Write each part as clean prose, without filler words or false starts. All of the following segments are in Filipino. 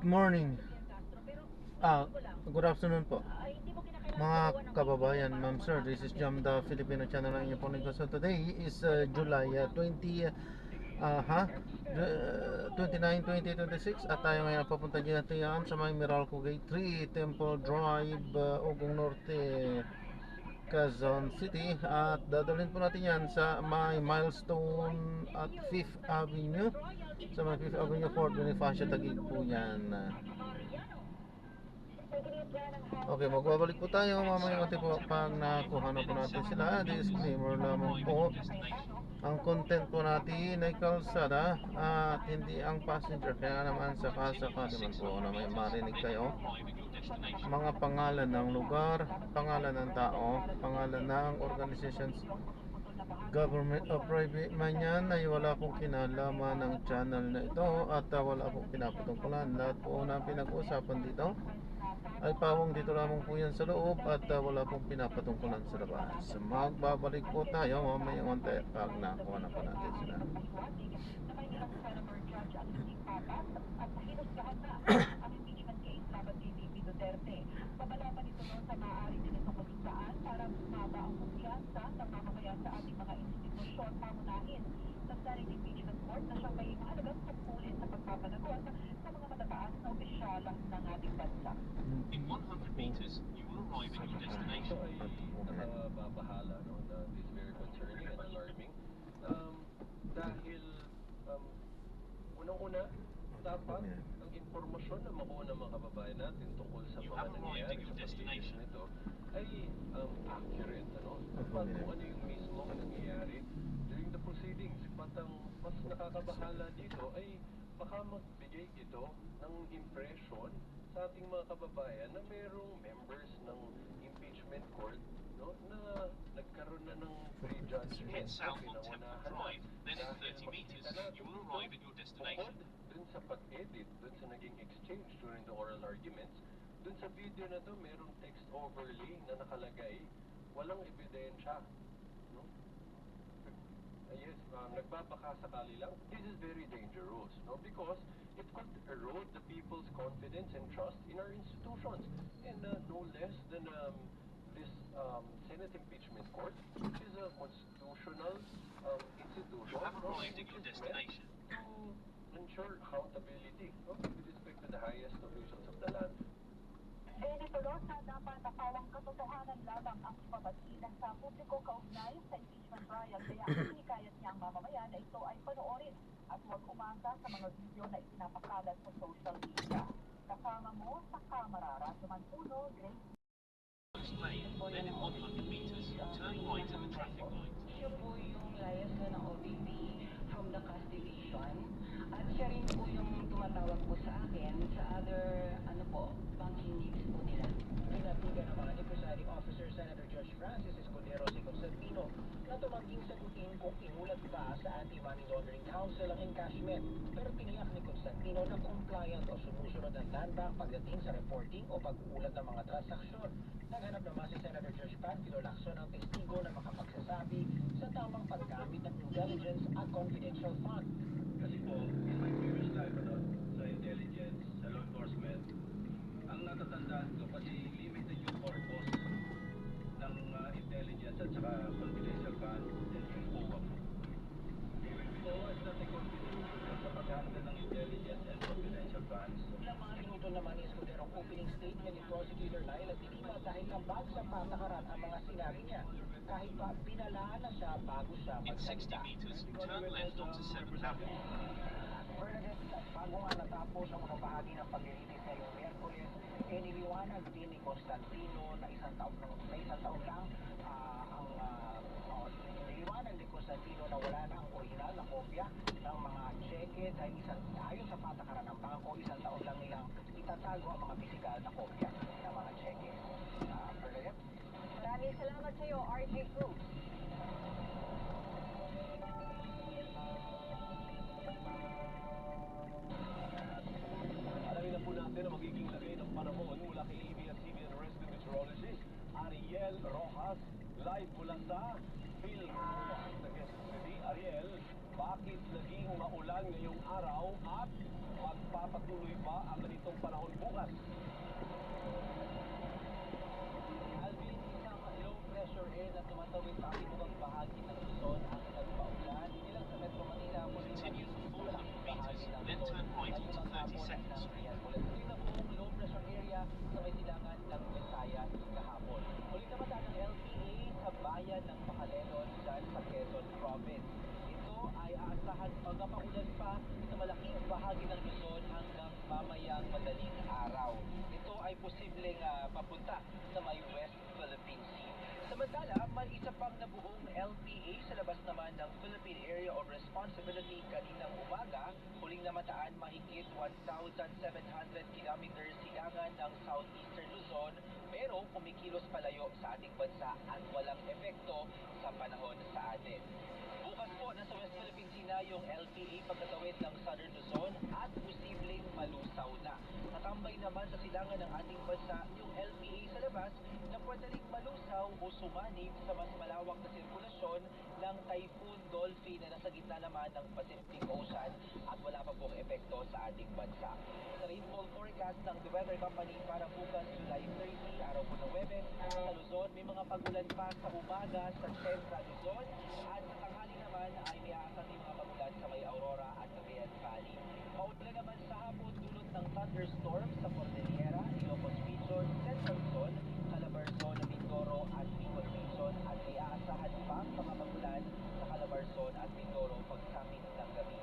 morning. Good afternoon po. Mga kababayan, ma'am sir, this is Jam, the Filipino channel ng inyong pong So today is July 29, 2026 at tayo ngayon papunta dyan sa may Meralco Gate 3, Temple Drive, Ugong Norte, Quezon City, at dadalhin po natin yan sa may milestone at 5th Avenue, sa may 5th Avenue, Fort Bonifacio, Taguig po yan. Okay, magbabalik po tayo mamaya natin po pag nakuha na po natin sila. Disclaimer lamang po, ang content po natin ay kalsada at hindi ang passenger. Kaya naman saka-saka naman po na may marinig kayo mga pangalan ng lugar, pangalan ng tao, pangalan ng organizations, government o private man yan, ay wala pong kinalaman ng channel na ito at wala pong pinapatungkulan. Lahat po na pinag-uusapan dito ay pawang dito lamang po yan sa loob at wala pong pinapatungkulan sa labas. Magbabalik po tayo mamaya konti pag nakuha na po natin sila. Pabalaban ito sa maaari din ito kung saan para bumaba ang kumpiyansa ng mamamayan sa ating mga institusyon, pamunahin sa Senate Impeachment Court na siyang may mahalagang tungkulin sa pagpapanagot sa mga matataas na opisyal ng ating bansa. In 100 meters, you will arrive at your destination. Ito ay nakababahala, no, na this is very concerning and alarming. Dahil unang-una, dapat ang impormasyon na makuha ng mga kababayan natin tungkol sa mga nangyayari sa paligid nito ay accurate, ano? Dapat kung ano yung mismo nangyayari during the proceedings. But ang mas nakakabahala dito ay baka magbigay ito ng impression sa ating mga kababayan na mayroong members ng impeachment court, no, na nagkaroon na ng prejudgment. South on Temple Drive, then in 30 meters, you will arrive at your destination. Dun sa pag-edit, dun sa naging exchange during the oral arguments, dun sa video na to, mayroong text overlay na nakalagay, walang ebidensya. No? Yes, nagbabaka sakali lang. This is very dangerous, no? Because it could erode the people's confidence and trust in our institutions. And no less than this Senate Impeachment Court, which is a constitutional institution. You have arrived at your destination. To ensure accountability, no? With respect to the highest officials of the land. Senator Rosa, dapat nakawang katotohanan lamang ang ipapagkilan sa publiko kaugnay sa impeachment trial. Kaya ang hinikayat niya ang mamamayan na ito ay panoorin at huwag umasa sa mga video na itinapakalat sa social media. Kasama mo sa kamera, Rajuman Puno, Grace. Then in 100 meters, turn right at the traffic light. Siya po yung layas na ng OVP from the CAS division at siya rin po yung tumatawag po sa akin sa other banking needs po nila. Pinatigan ng mga presiding officer Senator Judge Francis Escudero si Constantino na tumangging sagutin kung inulat ba sa Anti-Money Laundering Council ang encashment. Pero tiniyak ni Constantino na compliant o sumusunod ang land bank pagdating sa reporting o pag-uulat ng mga transaksyon. Naghanap naman si Senator Judge Panfilo Lacson ng testigo na makapagsasabi sa tamang paggamit ng intelligence at confidential fund. Kasi po, in my previous life, sa intelligence, sa law enforcement, ang natatandaan ko kasi limited yung purpose ng intelligence at saka confidential fund and yung OWA. OWA is not a confidential sa pag-handle ng intelligence and confidential funds. Laman ito naman ni Escudero'ng opening statement ni Prosecutor Laila Tinima dahil ambag sa patakaran ang mga sinabi niya. Kahit pa pinalaan na siya bago siya In 60 magsalita. meters, turn left onto 7th Avenue. Bernadette, bago nga natapos ang mga bahagi ng paglilitis ngayong Miyerkules, niliwanag din ni Constantino na isang taon lang niliwanag ni Constantino na wala na ang original na kopya ng mga cheque dahil ayon sa patakaran ng bangko, isang taon lang nilang itatago ang mga pisikal na kopya ng mga cheque. Bernadette? Maraming salamat sa iyo, RJ Cruz. Alamin na po natin ang magiging lagay ng panahon mula kay ABS-CBN resident meteorologist Ariel Rojas, live mula sa Philippines. Sa Quezon City, Ariel, bakit naging maulan ngayong araw at magpapatuloy bababa ang ganitong panahon bukas. Alvin, isang low pressure air na tumatawid sa timog bahagi ng Luzon ang nagpaulan hindi lang sa Metro Manila kundi Continue for 400 meters, ng then Luzon. turn right Ngayong into mga 30 hapon seconds. ng Miyerkules. Ito na buong low pressure area sa may silangan ng Visayas kahapon. Muli naman ang LPA sa bayan ng Macalenon dyan sa Quezon Province. Ito ay aasahan pagpapaulan pa sa malaking bahagi ng Luzon hanggang mamayang madaling araw. Ito ay posibleng papunta sa may West Philippine Sea. Samantala, may isa pang nabuong LPA sa labas naman ng Philippine Area of Responsibility kaninang umaga, huling namataan mahigit 1,700 kilometers silangan ng southeastern Luzon, pero kumikilos palayo sa ating bansa at walang epekto sa panahon sa atin. Bukas po, nasa West Philippine Sea na yung LPA pagkatawid ng Southern Luzon at posibleng malusaw na. Natambay naman sa silangan ng ating bansa yung LPA sa labas na pwede ring malusaw o sumanib sa mas malawak na sirkulasyon ng Typhoon Dolphin na nasa gitna naman ng Pacific Ocean at wala pa pong epekto sa ating bansa. Sa rainfall forecast ng The Weather Company para bukas July 30, araw po ng Webes, sa Luzon may mga pagulan pa sa umaga sa Central Luzon at sa tanghali naman ay may aasang din mga pagulan sa may Aurora at Cagayan Valley. Maulan naman sa hapon dulot ng thunderstorm sa Cordillera, Ilocos Region, Central Luzon, Calabarzon, Mindoro at Bicol Region at may aasahan pa mga pagulan sa Calabarzon at Mindoro pagsapit ng gabi.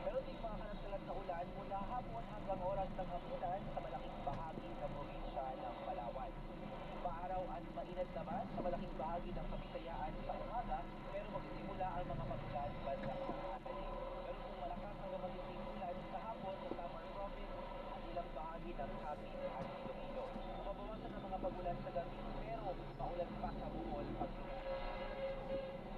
Pero di mga kalat-kalat na ulan mula hapon hanggang oras ng hapunan sa malaking bahagi ng probinsya ng Palawan. Paaraw at mainit naman sa malaking bahagi ng Kabisayaan sa umaga pero magsisimula ang mga pagulan bandang tanghali. Pero kung malakas hanggang magiging ulan sa hapon sa Samar Province at ilang bahagi ng Capiz at Iloilo. Mabawasan ang mga pagulan sa gabi pero maulan pa sa Bohol pag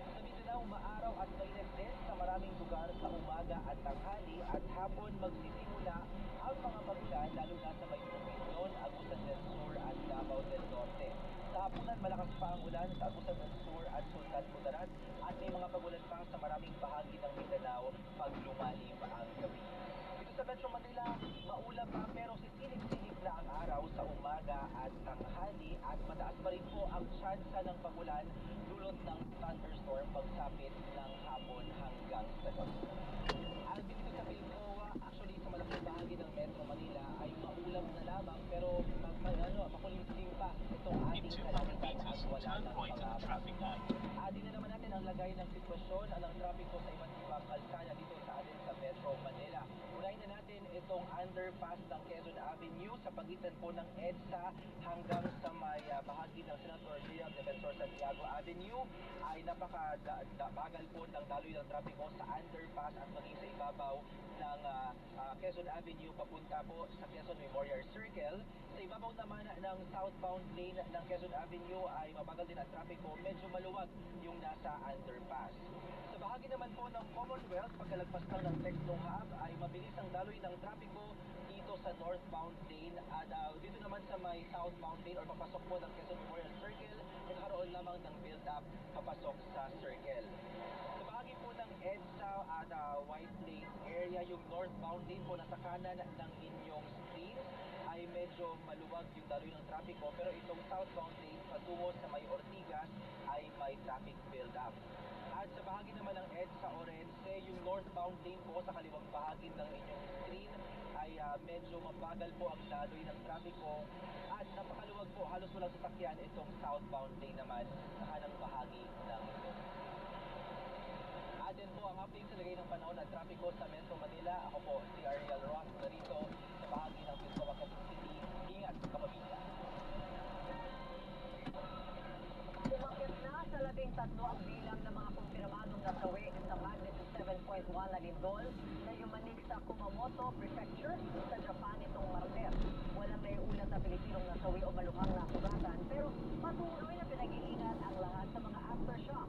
sa Mindanao, maaraw at mainit din sa maraming lugar sa umaga at tanghali at hapon magsisimula ang mga pagulan lalo na sa may Bukidnon, Agusan del Sur at Davao del Norte. Sa hapunan, malakas pa ang ulan sa Agusan del Sur at Sultan Kudarat at may mga pagulan pa sa maraming bahagi ng Mindanao pag lumalim ang gabi. Dito sa Metro Manila, maulap pa pero sisilip-silip na ang araw sa umaga at tanghali at mataas pa rin po ang tsansa ng pagulan dulot ng thunderstorm pagsapit ng hapon hanggang sa gabi. Alvin, dito sa Pilcoa, actually sa malaking bahagi ng Metro Manila ay maulap na lamang pero makulimlim pa itong In ating 200 kalangitan at meters, wala turn ng right mga at the traffic light. Adin na naman natin ang lagay ng sitwasyon ng trapiko sa iba't ibang kalsada dito sa atin sa Metro Manila. Unahin na natin itong underpass ng Quezon Avenue sa pagitan po ng EDSA hanggang sa may bahagi ng Senator Ria Defensor Santiago Avenue ay napakabagal po ng daloy ng trapiko sa underpass at maging sa ibabaw ng Quezon Avenue papunta po sa Quezon Memorial Circle. Sa ibabaw naman ng southbound lane ng Quezon Avenue ay mabagal din ang trapiko, medyo maluwag yung nasa underpass. Sa bahagi naman po ng Commonwealth, pagkalagpas lang ng Tecno Hub ay mabilis ang daloy ng trapiko dito sa northbound lane at dito naman sa may southbound lane or papasok po ng Quezon Memorial Circle, nagkaroon lamang ng build-up papasok sa circle. Sa bahagi po ng EDSA at White Plains area, yung northbound lane po nasa kanan ng inyong screen ay medyo maluwag yung daloy ng trapiko pero itong southbound lane patungo sa may Ortigas ay may traffic build-up. At sa bahagi naman ng EDSA Orense, yung northbound lane po sa kaliwang bahagi ng inyong screen ay medyo mabagal po ang daloy ng trapiko at napakaluwag po, halos walang sasakyan itong southbound lane naman sa kanang bahagi ng inyong screen. Atin po ang update sa lagay ng panahon at trapiko sa Metro Manila. Ako po si Ariel Ross narito sa bahagi ng Pilcoa, Quezon City. Ingat, kapamilya. Umakyat na sa 13 ang bilang ng mga kumpirmadong nasawi sa magnitude 7.1 na lindol na yumanig sa Kumamoto Prefecture sa Japan itong Martes. Walang naiulat na Pilipinong nasawi o maluhang nasugatan pero patuloy na pinag-iingat ang lahat sa mga aftershock.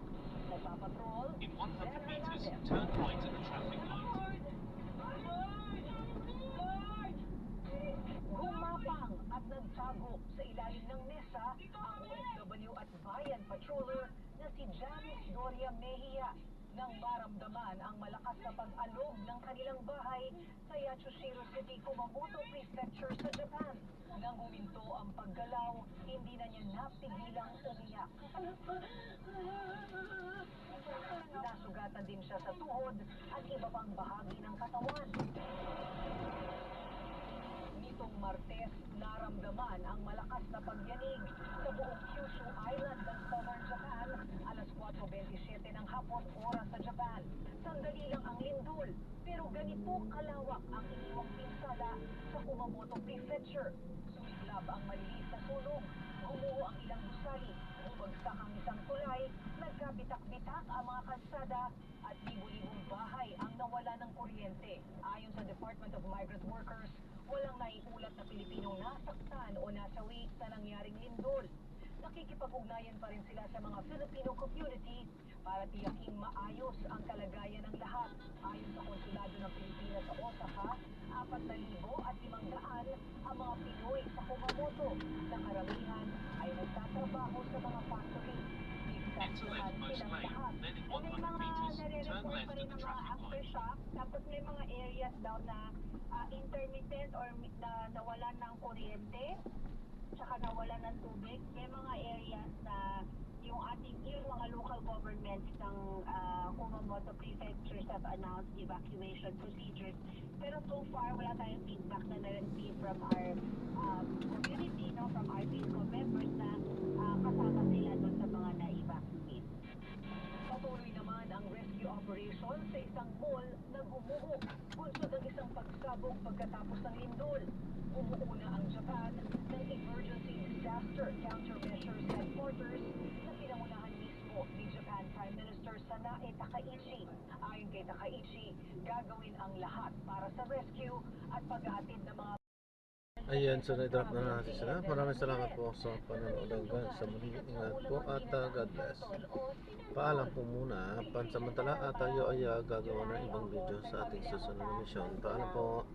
Nagpapatrol, In 100 Ren meters, Hernandez. turn right at the traffic light. Gumapang at nagtago sa ilalim ng mesa ang OFW at bayan patroller na si Janice Doria Mejia. nang maramdaman ang malakas na pag-alog ng kanilang bahay sa Yatsushiro City, Kumamoto Prefecture sa Japan. Nang huminto ang paggalaw, hindi na niya napigilang umiyak. Nasugatan din siya sa tuhod at iba pang bahagi ng katawan. Nitong Martes, naramdaman ang malakas na pagyanig sa buong Kyushu Island ng Southern Japan, alas 4:27 ng hapon oras sa Japan. Sandali lang ang lindol, pero ganito kalawak ang iniwang pinsala sa Kumamoto Prefecture. Sumiklab ang maliit na sunog, gumuho ang ilang gusali, bumagsak ang isang tulay, nagkabitak-bitak ang mga kalsada, at libo-libong bahay ang nawala ng kuryente. Ayon sa Department of Migrant Workers, walang naiulat na Pilipinong nasaktan o nasawi sa nangyaring lindol. Nakikipag-ugnayan pa rin sila sa mga Filipino community para tiyaking maayos ang kalagayan ng lahat. Ayon sa Konsulado ng Pilipinas sa Osaka, 4,500 ang mga Pinoy sa Kumamoto na karamihan ay nagtatrabaho sa mga factory. Enter left most lane, then in 100 meters, turn left at the traffic light. Aftershock, tapos may mga areas daw na intermittent or nawalan ng kuryente, tsaka nawalan ng tubig. May mga areas na yung mga local governments ng Kumamoto prefectures have announced evacuation procedures. Pero so far, wala tayong feedback na na-receive from our community, no, from our PISCO members na kasama sila doon sa mga na-evacuate. Patuloy naman ang rescue operation sa isang mall na gumuho. Bunsod ang isang pagsabog pagkatapos ng lindol. Umuuna ang Japan ng Emergency Disaster Countermeasures Headquarters na pinangunahan mismo ni Japan Prime Minister Sanae Takaichi. Ayon kay Takaichi, gagawin ang lahat para sa rescue at paghahatid ng mga Ayan, so na-drop na natin sila. Maraming salamat po sa panonood hanggang sa muli. Ingat po at God bless. Paalam po muna. Pansamantala at tayo ay gagawa ng ibang video sa ating susunod na misyon. Paalam po.